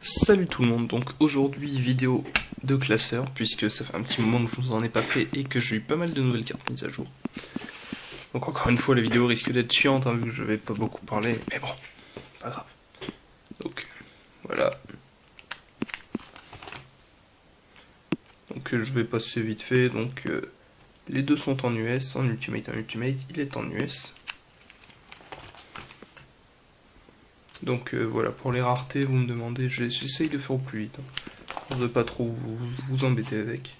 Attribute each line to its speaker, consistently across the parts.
Speaker 1: Salut tout le monde, donc aujourd'hui vidéo de classeur, puisque ça fait un petit moment que je vous en ai pas fait et que j'ai eu pas mal de nouvelles cartes mises à jour. Donc encore une fois la vidéo risque d'être chiante vu que je vais pas beaucoup parler, mais bon, pas grave. Donc voilà. Donc je vais passer vite fait, donc les deux sont en US, en Ultimate, il est en US. Donc voilà, pour les raretés, vous me demandez, j'essaye de faire au plus vite, pour ne pas trop vous embêter avec.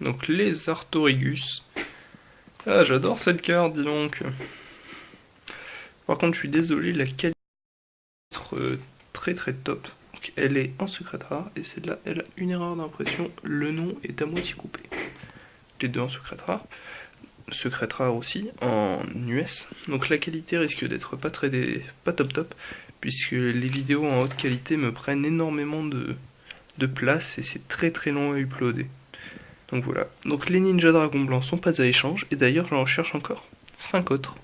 Speaker 1: Donc les Artorigus. Ah, j'adore cette carte, dis donc. Par contre, je suis désolé, la qualité est très très top. Donc, elle est en secret rare, et celle-là, elle a une erreur d'impression. Le nom est à moitié coupé. Les deux en secret rare aussi, en US. Donc la qualité risque d'être pas top top, puisque les vidéos en haute qualité me prennent énormément de place, et c'est très très long à uploader. Donc voilà. Donc les ninjas dragons blancs sont pas à échange, et d'ailleurs j'en recherche encore 5 autres.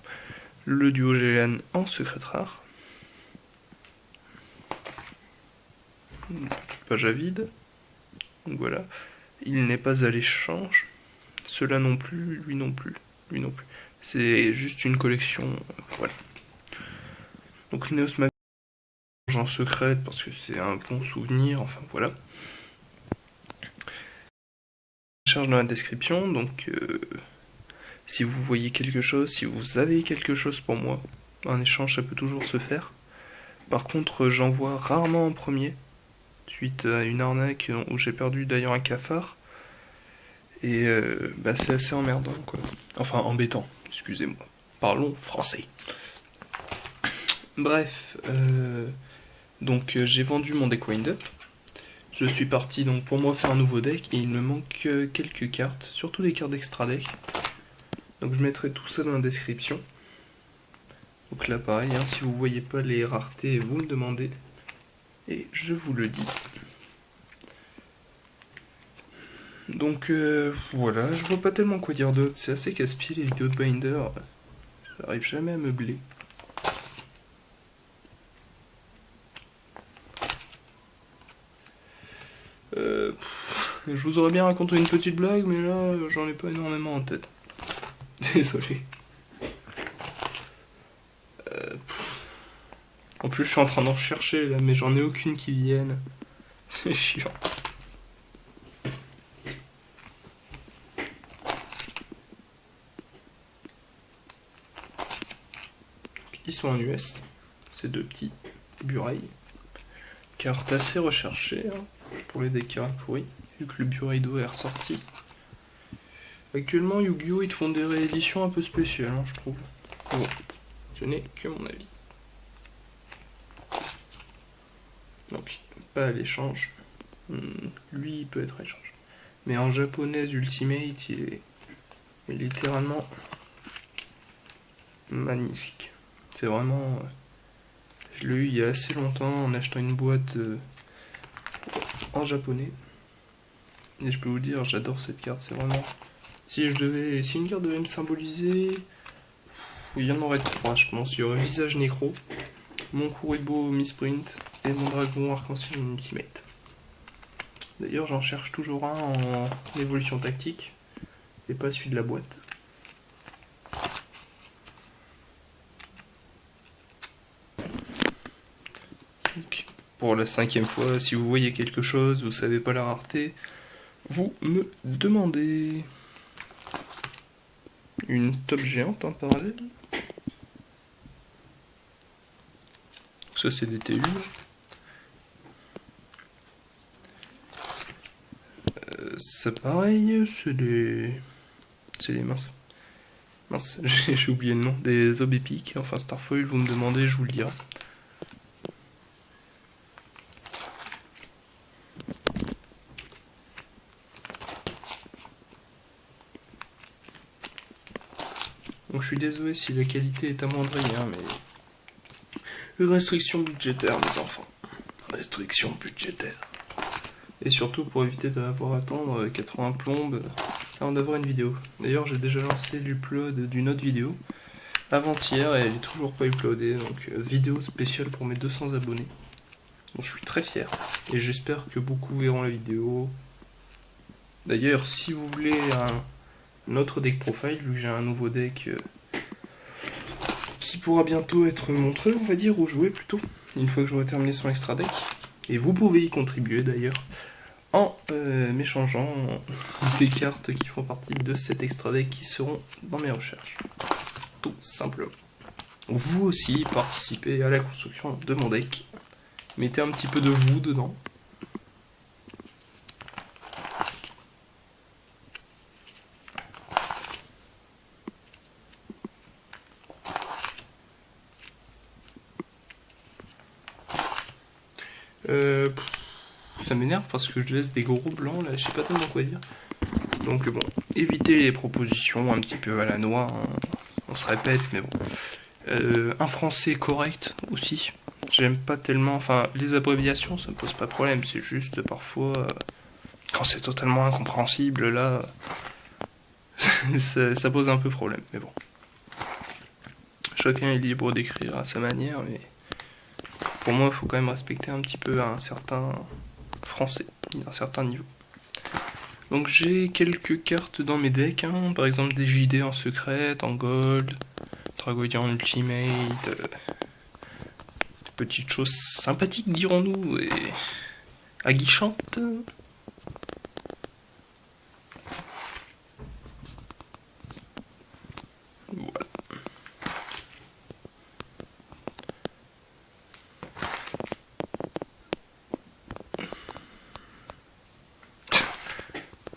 Speaker 1: Le duo Gélian en secret rare. Page à vide. Donc voilà. Il n'est pas à l'échange. Cela non plus, lui non plus, lui non plus. C'est juste une collection. Voilà. Donc Neos Mag en secrète parce que c'est un bon souvenir. Enfin voilà. Charge dans la description. Donc si vous voyez quelque chose, si vous avez quelque chose pour moi, un échange ça peut toujours se faire. Par contre, j'envoie rarement en premier, suite à une arnaque où j'ai perdu d'ailleurs un cafard. Et c'est assez emmerdant, quoi. Enfin, embêtant, excusez-moi. Parlons français. Bref, donc j'ai vendu mon deck wind-up. Je suis parti donc pour moi faire un nouveau deck et il me manque quelques cartes, surtout des cartes d'extra deck. Donc je mettrai tout ça dans la description. Donc là pareil, hein, si vous voyez pas les raretés, vous me demandez. Et je vous le dis. Donc voilà, je vois pas tellement quoi dire d'autre, c'est assez casse-pied les vidéos de Binder, j'arrive jamais à meubler. Je vous aurais bien raconté une petite blague, mais là j'en ai pas énormément en tête. Désolé. En plus je suis en train d'en rechercher là, mais j'en ai aucune qui vienne. C'est chiant. Ils sont en US, ces deux petits Bureilles. Carte assez recherchée hein, pour les decks Karakuri, vu que le Bureido est ressorti. Actuellement, Yu-Gi-Oh! Ils te font des rééditions un peu spéciales, hein, je trouve. Bon, ce n'est que mon avis. Donc, pas à l'échange. Lui, il peut être à l'échange. Mais en japonais Ultimate, il est littéralement magnifique. C'est vraiment... je l'ai eu il y a assez longtemps en achetant une boîte en japonais. Et je peux vous dire, j'adore cette carte, c'est vraiment... Si une carte devait me symboliser... il y en aurait trois, je pense. Il y aurait Visage Nécro, mon Kuribo Misprint et mon Dragon Arc-en-Ciel Ultimate. D'ailleurs, j'en cherche toujours un en évolution tactique, et pas celui de la boîte. Donc, pour la 5e fois, si vous voyez quelque chose, vous savez pas la rareté, vous me demandez. Une top géante en parallèle. Ça c'est des TU. Ça pareil, c'est les minces. Mince, j'ai oublié le nom. Des obs épiques, enfin Starfoil, vous me demandez, je vous le dirai. Donc je suis désolé si la qualité est amoindrie, hein, mais... restriction budgétaire, mes enfants. Restriction budgétaire. Et surtout pour éviter d'avoir à attendre 80 plombes avant d'avoir une vidéo. D'ailleurs, j'ai déjà lancé l'upload d'une autre vidéo avant-hier et elle est toujours pas uploadée, donc vidéo spéciale pour mes 200 abonnés. Donc je suis très fier et j'espère que beaucoup verront la vidéo. D'ailleurs, si vous voulez un autre deck profile, vu que j'ai un nouveau deck qui pourra bientôt être montré, on va dire, ou joué plutôt, une fois que j'aurai terminé son extra deck. Et vous pouvez y contribuer d'ailleurs en m'échangeant des cartes qui font partie de cet extra deck qui seront dans mes recherches. Tout simplement. Vous aussi participez à la construction de mon deck. Mettez un petit peu de vous dedans. Ça m'énerve parce que je laisse des gros blancs là, je sais pas tellement quoi dire. Donc bon, évitez les propositions un petit peu à la noix, hein. On se répète, mais bon. Un français correct aussi. J'aime pas tellement, enfin les abréviations ça me pose pas de problème, c'est juste parfois quand c'est totalement incompréhensible là, ça pose un peu problème, mais bon. Chacun est libre d'écrire à sa manière, mais pour moi il faut quand même respecter un petit peu un certain français, un certain niveau. Donc j'ai quelques cartes dans mes decks, hein, par exemple des JD en secret, en gold, Dragodian Ultimate, petites choses sympathiques dirons-nous, et aguichantes. Voilà.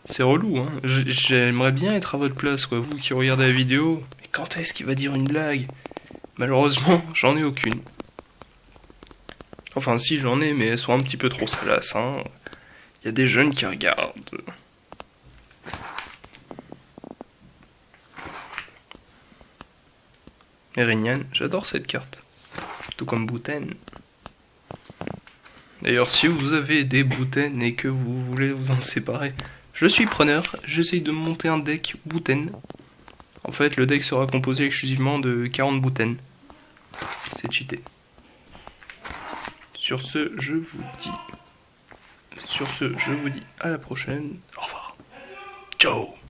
Speaker 1: C'est relou, hein. J'aimerais bien être à votre place, quoi. Vous qui regardez la vidéo, mais quand est-ce qu'il va dire une blague? Malheureusement, j'en ai aucune. Enfin, si, j'en ai, mais elles sont un petit peu trop salaces, hein. Il y a des jeunes qui regardent. Erignan, j'adore cette carte. Tout comme Bouten. D'ailleurs, si vous avez des Bouten et que vous voulez vous en séparer, je suis preneur. J'essaye de monter un deck Bouten. En fait, le deck sera composé exclusivement de 40 Bouten. C'est cheaté. Sur ce, je vous dis à la prochaine. Au revoir. Ciao.